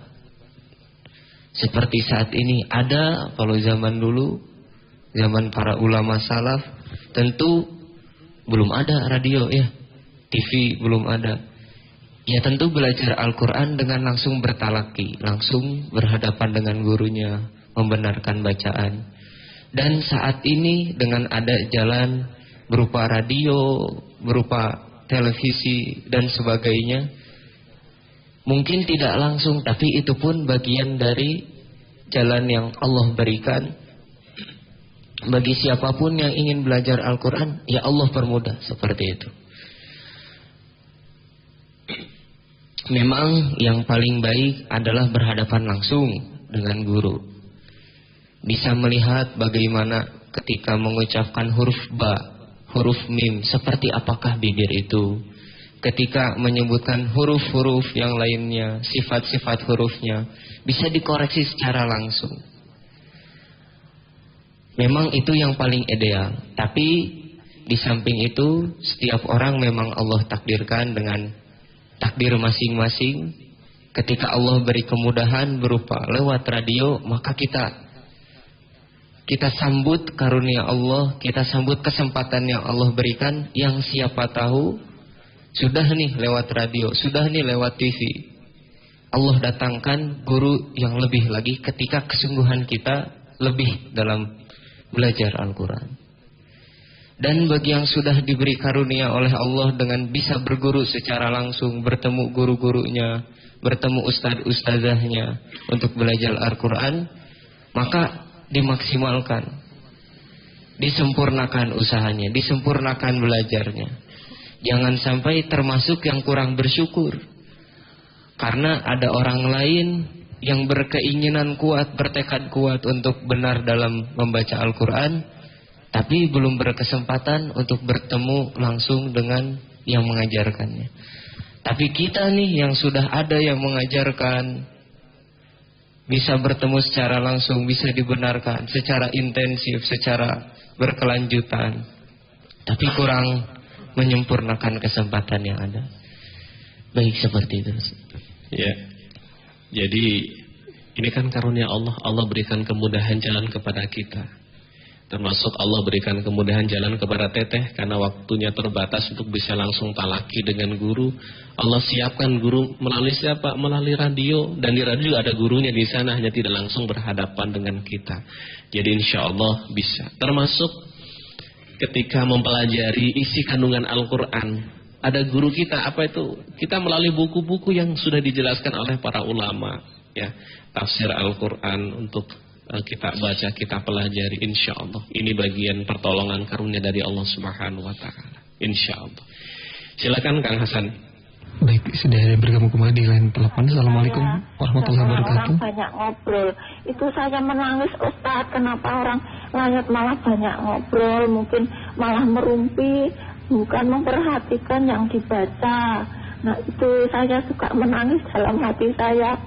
Seperti saat ini ada, kalau zaman dulu, zaman para ulama salaf, tentu belum ada radio ya, TV belum ada. Ya tentu belajar Al-Quran dengan langsung bertalaki, langsung berhadapan dengan gurunya, membenarkan bacaan. Dan saat ini dengan ada jalan berupa radio, berupa televisi dan sebagainya, mungkin tidak langsung, tapi itu pun bagian dari jalan yang Allah berikan. Bagi siapapun yang ingin belajar Al-Quran, ya Allah permudah seperti itu. Memang yang paling baik adalah berhadapan langsung dengan guru. Bisa melihat bagaimana ketika mengucapkan huruf ba, huruf mim, seperti apakah bibir itu. Ketika menyebutkan huruf-huruf yang lainnya, sifat-sifat hurufnya, bisa dikoreksi secara langsung. Memang itu yang paling ideal. Tapi di samping itu, setiap orang memang Allah takdirkan dengan takdir masing-masing. Ketika Allah beri kemudahan berupa lewat radio, maka kita sambut karunia Allah, kita sambut kesempatan yang Allah berikan, yang siapa tahu sudah nih lewat radio, sudah nih lewat TV. Allah datangkan guru yang lebih lagi ketika kesungguhan kita lebih dalam belajar Al-Quran. Dan bagi yang sudah diberi karunia oleh Allah dengan bisa berguru secara langsung, bertemu guru-gurunya, bertemu ustadz-ustadzahnya untuk belajar Al-Quran, maka dimaksimalkan, disempurnakan usahanya, disempurnakan belajarnya. Jangan sampai termasuk yang kurang bersyukur, karena ada orang lain yang berkeinginan kuat, bertekad kuat untuk benar dalam membaca Al-Quran, tapi belum berkesempatan untuk bertemu langsung dengan yang mengajarkannya. Tapi kita nih yang sudah ada yang mengajarkan, bisa bertemu secara langsung, bisa dibenarkan secara intensif, secara berkelanjutan, tapi kurang menyempurnakan kesempatan yang ada. Baik, seperti itu. Ya. Jadi ini kan karunia Allah. Allah berikan kemudahan jalan kepada kita. Termasuk Allah berikan kemudahan jalan kepada Teteh, karena waktunya terbatas untuk bisa langsung talaki dengan guru. Allah siapkan guru melalui siapa? Melalui radio. Dan di radio juga ada gurunya di sana, hanya tidak langsung berhadapan dengan kita. Jadi insya Allah bisa. Termasuk ketika mempelajari isi kandungan Al-Quran, ada guru kita, apa itu? Kita melalui buku-buku yang sudah dijelaskan oleh para ulama, ya, tafsir Al-Quran untuk kita baca, kita pelajari, insya Allah. Ini bagian pertolongan karunia dari Allah Subhanahu Wa Taala, insya Allah. Silakan Kang Hasan. Baik, sudah bergabung kembali di line telepon. Assalamualaikum warahmatullahi wabarakatuh. Orang banyak ngobrol. Itu saya menangis, Ustaz, kenapa orang layat malah banyak ngobrol, mungkin malah merumpi, bukan memperhatikan yang dibaca. Nah, itu saya suka menangis dalam hati saya.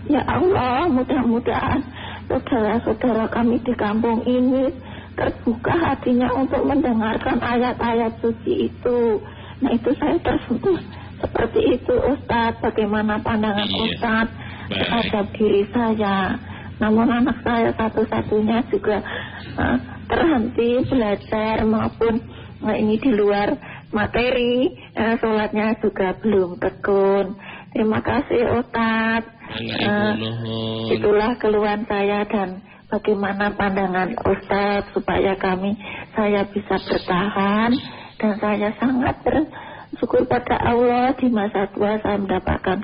Ya Allah, mudah-mudahan saudara-saudara kami di kampung ini terbuka hatinya untuk mendengarkan ayat-ayat suci itu. Nah, itu saya tersentuh seperti itu, Ustadz. Bagaimana pandangan Ustadz terhadap diri saya? Namun anak saya satu-satunya juga terhenti belajar maupun ini di luar materi, sholatnya juga belum tekun. Terima kasih, Ustadz. Itulah keluhan saya dan bagaimana pandangan Ustadz supaya saya bisa bertahan, dan saya sangat bersyukur pada Allah di masa tua saya mendapatkan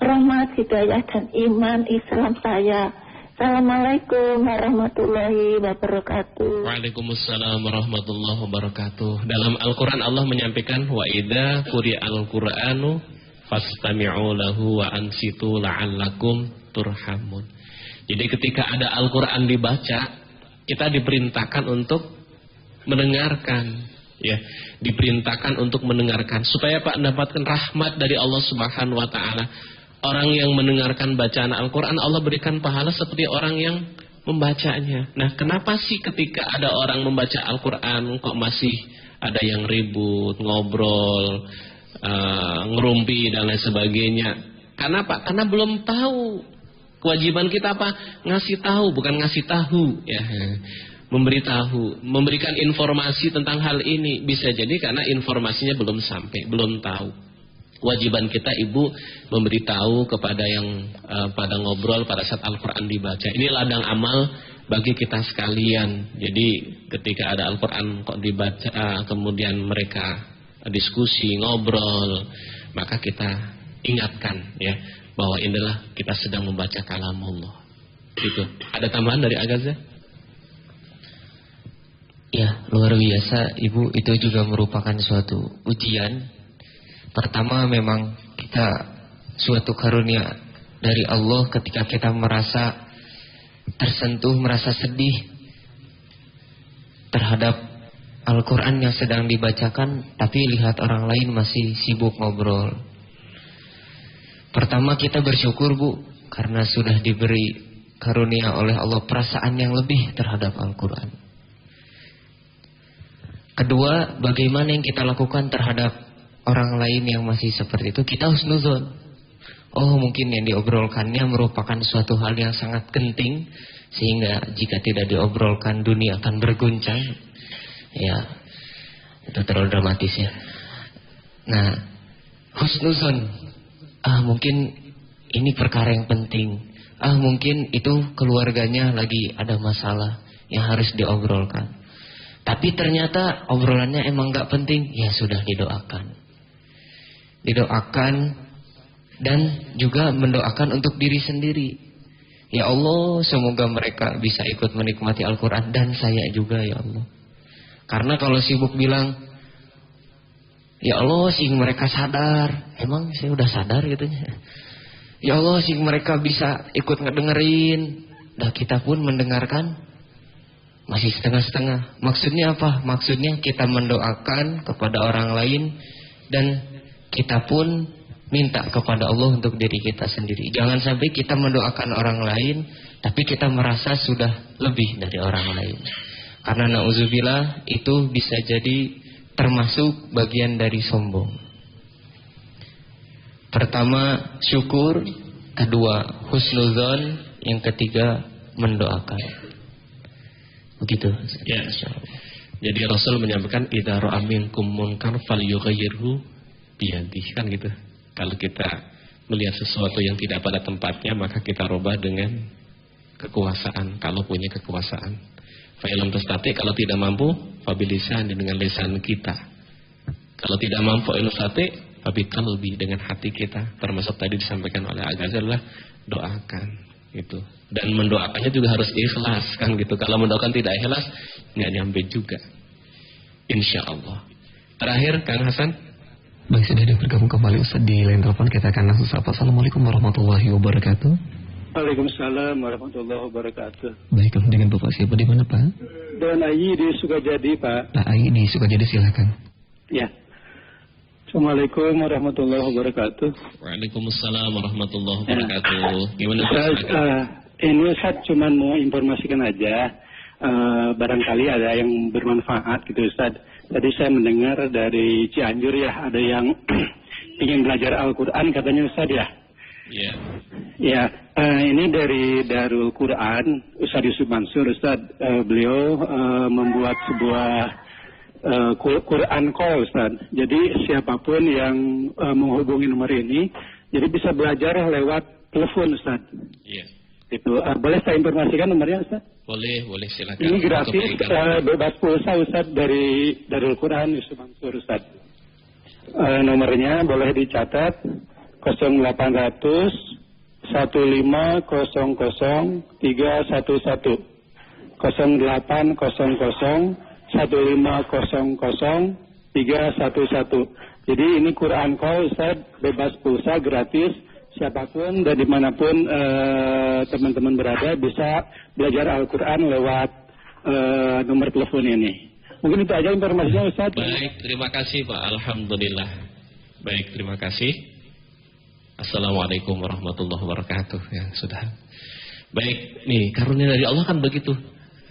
rahmat, hidayah dan iman Islam saya. Assalamualaikum warahmatullahi wabarakatuh. Waalaikumsalam warahmatullahi wabarakatuh. Dalam Al-Quran Allah menyampaikan, wa idza quri'al Qur'anu fastami'u lahu wa ansitu la'allakum turhamun. Jadi ketika ada Al-Quran dibaca, kita diperintahkan untuk mendengarkan, ya, diperintahkan untuk mendengarkan supaya Pak mendapatkan rahmat dari Allah Subhanahu wa taala. Orang yang mendengarkan bacaan Al-Quran Allah berikan pahala seperti orang yang membacanya. Nah, kenapa sih ketika ada orang membaca Al-Quran kok masih ada yang ribut, ngobrol, ngerumpi dan lain sebagainya? Karena Pak, karena belum tahu. Kewajiban kita apa? Ngasih tahu, bukan ngasih tahu, ya. Memberitahu, memberikan informasi tentang hal ini. Bisa jadi karena informasinya belum sampai, belum tahu. Kewajiban kita Ibu memberitahu kepada yang pada ngobrol pada saat Al-Quran dibaca. Ini ladang amal bagi kita sekalian. Jadi ketika ada Al-Quran kok dibaca, kemudian mereka diskusi, ngobrol, maka kita ingatkan, ya, bahwa inilah kita sedang membaca kalamullah. Gitu. Ada tambahan dari Agaza? Ya, luar biasa Ibu, itu juga merupakan suatu ujian. Pertama memang kita suatu karunia dari Allah ketika kita merasa tersentuh, merasa sedih terhadap Al-Quran yang sedang dibacakan, tapi lihat orang lain masih sibuk ngobrol. Pertama kita bersyukur Bu, karena sudah diberi karunia oleh Allah perasaan yang lebih terhadap Al-Quran. Kedua, bagaimana yang kita lakukan terhadap orang lain yang masih seperti itu? Kita husnuzon. Oh, mungkin yang diobrolkannya merupakan suatu hal yang sangat penting, sehingga jika tidak diobrolkan dunia akan berguncang. Ya, itu terlalu dramatis ya. Nah, husnuzon. Mungkin ini perkara yang penting. Mungkin itu keluarganya lagi ada masalah yang harus diobrolkan. Tapi ternyata obrolannya emang gak penting. Ya sudah, didoakan. Didoakan dan juga mendoakan untuk diri sendiri. Ya Allah, semoga mereka bisa ikut menikmati Al-Quran dan saya juga ya Allah. Karena kalau sibuk bilang, ya Allah sih mereka sadar. Emang saya udah sadar gitu. Ya Allah sih mereka bisa ikut ngedengerin. Dah kita pun mendengarkan masih setengah-setengah. Maksudnya apa? Maksudnya kita mendoakan kepada orang lain dan kita pun minta kepada Allah untuk diri kita sendiri. Jangan sampai kita mendoakan orang lain tapi kita merasa sudah lebih dari orang lain. Karena na'udzubillah itu bisa jadi termasuk bagian dari sombong. Pertama syukur, kedua husnuzon, yang ketiga mendoakan. Begitu. Ya. Jadi Rasul menyampaikan idza ra'a minkum munkar falyughayyirhu biyadihi, kan gitu. Kalau kita melihat sesuatu yang tidak pada tempatnya, maka kita rubah dengan kekuasaan, kalau punya kekuasaan. Fa illam tastati, kalau tidak mampu, fa bilisan, dengan lisan kita. Kalau tidak mampu ilustati, fa biqalbi, dengan hati kita. Termasuk tadi disampaikan oleh Agaza adalah doakan gitu. Dan mendoakannya juga harus ikhlas, kan gitu. Kalau mendoakan tidak ikhlas, nggak nyampe juga. Insya Allah. Terakhir, Kang Hasan. Baik, sudah ada bergabung kembali Ustaz di line telepon. Kita akan langsung sapa. Assalamualaikum warahmatullahi wabarakatuh. Waalaikumsalam warahmatullahi wabarakatuh. Baik, dengan Bapak siapa di mana Pak? Dan Ayi di Sukajadi Pak. Pak Ayi di Sukajadi, silakan. Ya. Assalamualaikum warahmatullahi wabarakatuh. Waalaikumsalam warahmatullahi wabarakatuh. Gimana Ustaz? Ini Ustaz cuma mau informasikan aja. Barangkali ada yang bermanfaat gitu Ustaz. Tadi saya mendengar dari Cianjur ya, ada yang ingin belajar Al-Quran katanya Ustaz ya. Iya. Ya, ini dari Darul Quran, Ustaz Yusuf Mansur Ustaz. Beliau membuat sebuah Quran call Ustaz. Jadi siapapun yang menghubungi nomor ini, jadi bisa belajar lewat telepon Ustaz. Iya. Itu boleh saya informasikan nomornya Ustaz? Boleh silakan. Ini gratis, bebas pulsa Ustaz dari Darul Quran Yusuf Mansur Ustaz. Nomornya boleh dicatat 0800 1500 311 0800 1500 311. Jadi ini Quran Call Ustaz, bebas pulsa, gratis. Siapapun dan dimanapun teman-teman berada bisa belajar Al-Quran lewat nomor telepon ini. Mungkin itu aja informasinya Ustaz. Baik, terima kasih Pak. Alhamdulillah. Baik, terima kasih. Assalamualaikum warahmatullahi wabarakatuh. Ya, sudah. Baik, nih karunia dari Allah kan begitu.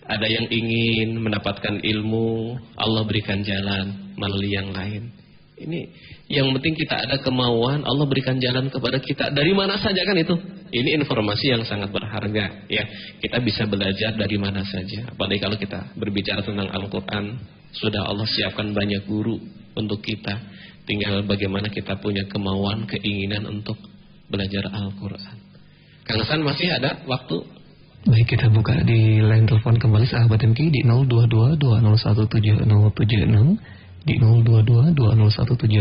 Ada yang ingin mendapatkan ilmu, Allah berikan jalan melalui yang lain. Ini yang penting kita ada kemauan, Allah berikan jalan kepada kita. Dari mana saja kan itu. Ini informasi yang sangat berharga. Ya, kita bisa belajar dari mana saja. Apalagi kalau kita berbicara tentang Al-Quran, sudah Allah siapkan banyak guru untuk kita. Tinggal bagaimana kita punya kemauan, keinginan untuk belajar Al-Quran. Kang Hasan masih ada waktu? Baik, kita buka di line telepon kembali sahabat MK di 02220170776 di 022201776.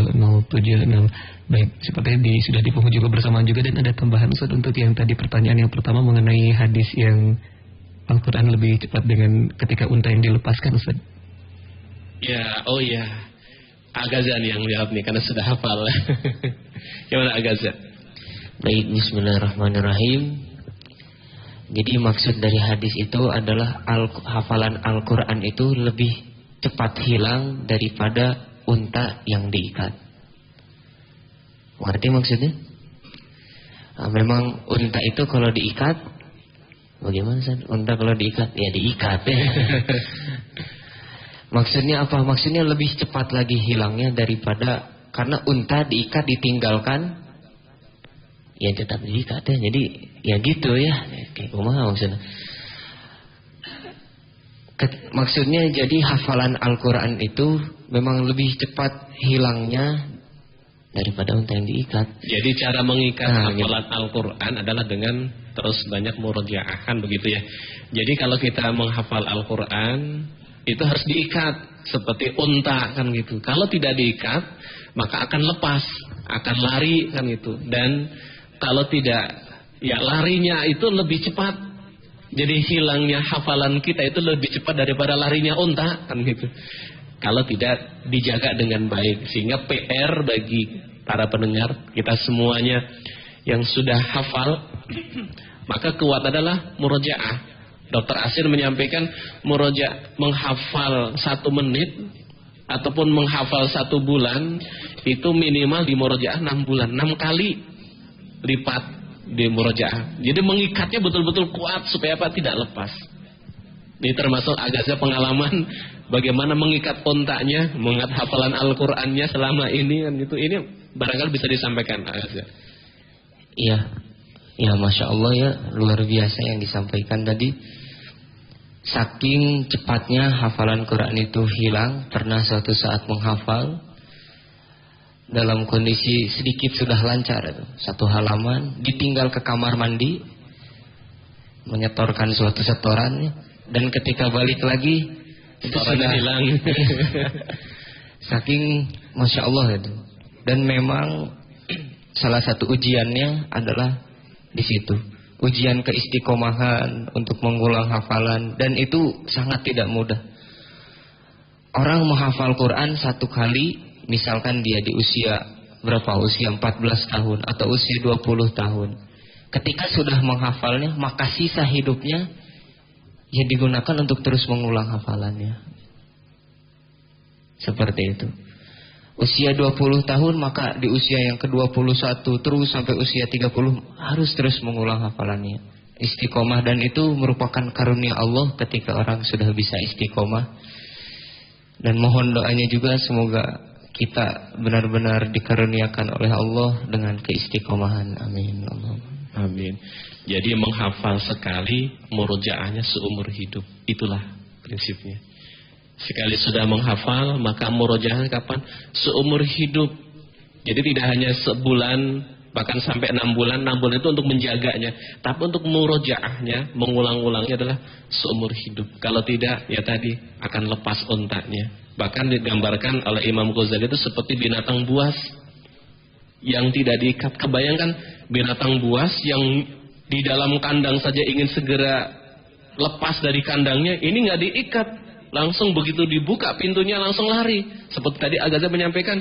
Baik, sepertinya sudah di penghujung juga bersamaan juga, dan ada tambahan Ustaz untuk yang tadi pertanyaan yang pertama mengenai hadis yang Al-Quran lebih cepat dengan ketika unta yang dilepaskan Ustaz. Ya, oh ya. Agazan yang jawab nih karena sudah hafal. Gimana Agazan? Baik, bismillahirrahmanirrahim. Jadi maksud dari hadis itu adalah hafalan Al-Quran itu lebih cepat hilang daripada unta yang diikat. Ngerti maksudnya? Memang unta itu kalau diikat, bagaimana sih? Unta kalau diikat, ya diikat. Maksudnya apa? Maksudnya lebih cepat lagi hilangnya daripada, karena unta diikat ditinggalkan, ya tetap diikat ya. Jadi ya gitu ya. Kayak kumaha maksudnya. Maksudnya jadi hafalan Al-Quran itu memang lebih cepat hilangnya daripada unta yang diikat. Jadi cara mengikat hafalan Al-Quran adalah dengan terus banyak murojaah, kan begitu ya. Jadi kalau kita menghafal Al-Quran itu harus diikat seperti unta kan gitu. Kalau tidak diikat maka akan lepas, akan lari kan gitu. Dan kalau tidak, ya larinya itu lebih cepat. Jadi hilangnya hafalan kita itu lebih cepat daripada larinya unta kan gitu. Kalau tidak dijaga dengan baik, sehingga PR bagi para pendengar kita semuanya yang sudah hafal, maka kuat adalah murojaah. Dr. Asir menyampaikan menghafal 1 menit ataupun menghafal 1 bulan itu minimal di murojaah 6 bulan, 6 kali lipat di murojaah. Jadi mengikatnya betul-betul kuat supaya apa? Tidak lepas. Ini termasuk agaknya pengalaman bagaimana mengikat untanya, mengikat hafalan Al-Qur'annya selama ini kan gitu. Ini barangkali bisa disampaikan agaknya. Iya. Ya, Masya Allah ya, luar biasa yang disampaikan tadi. Saking cepatnya hafalan Quran itu hilang, pernah suatu saat menghafal dalam kondisi sedikit sudah lancar, 1 halaman, ditinggal ke kamar mandi, menyetorkan suatu setoran, dan ketika balik lagi itu sudah hilang. Saking Masya Allah itu. Dan memang salah satu ujiannya adalah di situ, ujian keistiqomahan untuk mengulang hafalan, dan itu sangat tidak mudah. Orang menghafal Quran 1 kali misalkan dia di usia berapa? Usia 14 tahun atau usia 20 tahun. Ketika sudah menghafalnya, maka sisa hidupnya ya digunakan untuk terus mengulang hafalannya. Seperti itu. Usia 20 tahun, maka di usia yang ke-21 terus sampai usia 30 harus terus mengulang hafalannya. Istiqomah, dan itu merupakan karunia Allah ketika orang sudah bisa istiqomah. Dan mohon doanya juga semoga kita benar-benar dikaruniakan oleh Allah dengan keistiqomahan. Amin. Amin. Jadi menghafal sekali, murojaahnya seumur hidup. Itulah prinsipnya. Sekali sudah menghafal, maka murojaahnya kapan? Seumur hidup. Jadi tidak hanya sebulan, bahkan sampai 6 bulan. 6 bulan itu untuk menjaganya. Tapi untuk murojaahnya, mengulang-ulangnya adalah seumur hidup. Kalau tidak, ya tadi akan lepas ontaknya. Bahkan digambarkan oleh Imam Ghazali itu seperti binatang buas yang tidak diikat. Kebayangkan binatang buas yang di dalam kandang saja ingin segera lepas dari kandangnya, ini nggak diikat, langsung begitu dibuka pintunya langsung lari. Seperti tadi Agaza menyampaikan,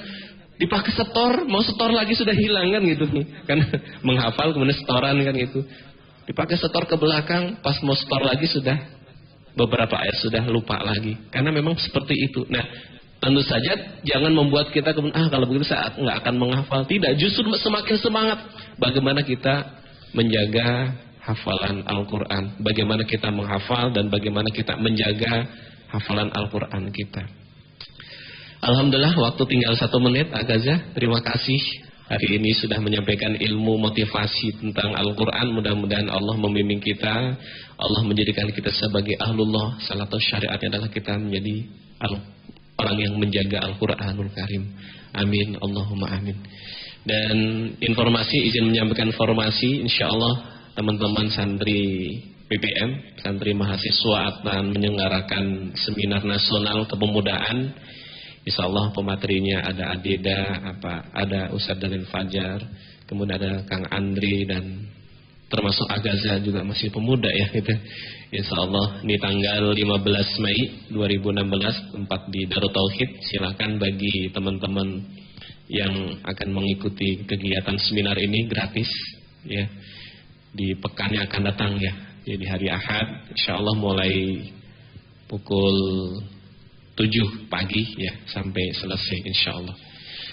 dipakai setor, mau setor lagi sudah hilang kan gitu nih, kan menghafal kemudian setoran kan gitu. Dipakai setor ke belakang, pas mau setor lagi sudah beberapa ayat sudah lupa lagi. Karena memang seperti itu. Nah, tentu saja jangan membuat kita kemudian kalau begitu saya nggak akan menghafal. Tidak, justru semakin semangat bagaimana kita menjaga hafalan Al-Quran, bagaimana kita menghafal dan bagaimana kita menjaga hafalan Al-Quran kita. Alhamdulillah, waktu tinggal 1 menit. Agaza, terima kasih hari ini sudah menyampaikan ilmu motivasi tentang Al-Quran. Mudah-mudahan Allah membimbing kita, Allah menjadikan kita sebagai ahlullah. Salah satu syariatnya adalah kita menjadi orang yang menjaga Al-Quranul Karim. Amin, Allahumma amin. Dan izin menyampaikan informasi, insya Allah teman-teman santri PPM, santri mahasiswa akan menyelenggarakan seminar nasional kepemudaan. Insya Allah pematerinya ada Adeda, ada Ustadz Dalil Fajar, kemudian ada Kang Andri, dan termasuk Agaza juga masih pemuda ya gitu. Insya Allah ini tanggal 15 Mei 2016, tempat di Darut Tauhid. Silakan bagi teman-teman yang akan mengikuti kegiatan seminar ini gratis ya. Di pekan yang akan datang ya. Jadi hari Ahad insya Allah mulai pukul 7 pagi ya sampai selesai insya Allah.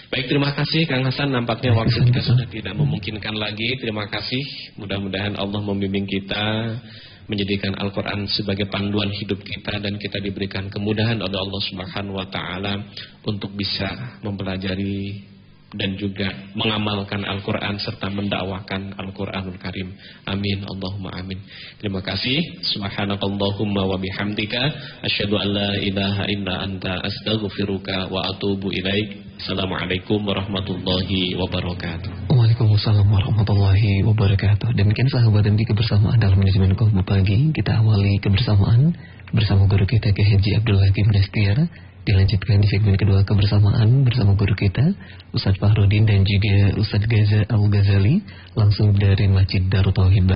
Baik, terima kasih Kang Hasan. Nampaknya waktu kita sudah tidak memungkinkan lagi. Terima kasih. Mudah-mudahan Allah membimbing kita, menjadikan Al-Quran sebagai panduan hidup kita, dan kita diberikan kemudahan oleh Allah Subhanahu Wa Taala untuk bisa mempelajari dan juga mengamalkan Al-Quran serta mendakwakan Al-Quranul Karim. Amin, Allahumma amin. Terima kasih. Subhanakallahumma wa bihamdika asyhadu an la ilaha illa anta astaghfiruka wa atubu ilaik. Assalamualaikum warahmatullahi wabarakatuh. Waalaikumsalam warahmatullahi wabarakatuh. Demikian sahabat MBK kebersamaan dalam manajemen Kolbu Pagi. Kita awali kebersamaan bersama guru kita Kiai Haji Abdul Hakim Lestiar. Dilanjutkan di segmen kedua kebersamaan bersama guru kita Ustadz Fahrudin dan juga Ustadz Gaza Al-Ghazali langsung dari Masjid Darut Tauhid.